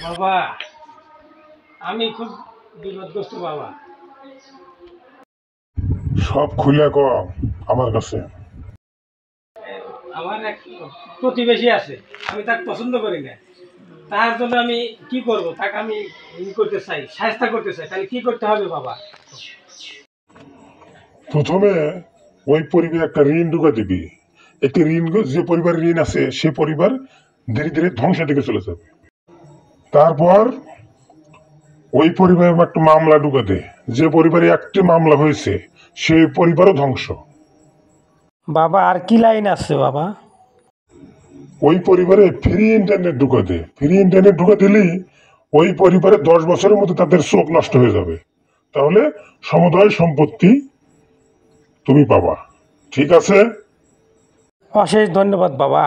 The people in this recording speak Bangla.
বাবা আমি খুব বিপদগ্রস্ত বাবা। সব খুলে ক আমার কাছে। আমার এক প্রতিবেশী আছে, আমি তাকে পছন্দ করি না। তার জন্য আমি কি করব, তাকে আমি করতে চাই, সাহায্য করতে চাই। তাহলে কি করতে হবে বাবা? প্রথমে ওই পরিবারে একটা ঋণ ঢুকে দিবি। একটি ঋণ, যে পরিবারের ঋণ আছে সে পরিবার ধীরে ধীরে ধ্বংসের দিকে চলে যাবে। তারপর ওই পরিবারে একটা মামলা ঢুকে দে, যে পরিবারে একটি মামলা হয়েছে সেই পরিবারও ধ্বংস। বাবা আর কি লাইন আছে বাবা? ওই পরিবারে ফ্রি ইন্টারনেট ঢুকে দে। ফ্রি ইন্টারনেট ঢুকে দিলেই ওই পরিবারে 10 বছরের মধ্যে তাদের চোখ নষ্ট হয়ে যাবে। তাহলে সমুদায় সম্পত্তি তুমি পাবা। ঠিক আছে? অশেষ ধন্যবাদ বাবা।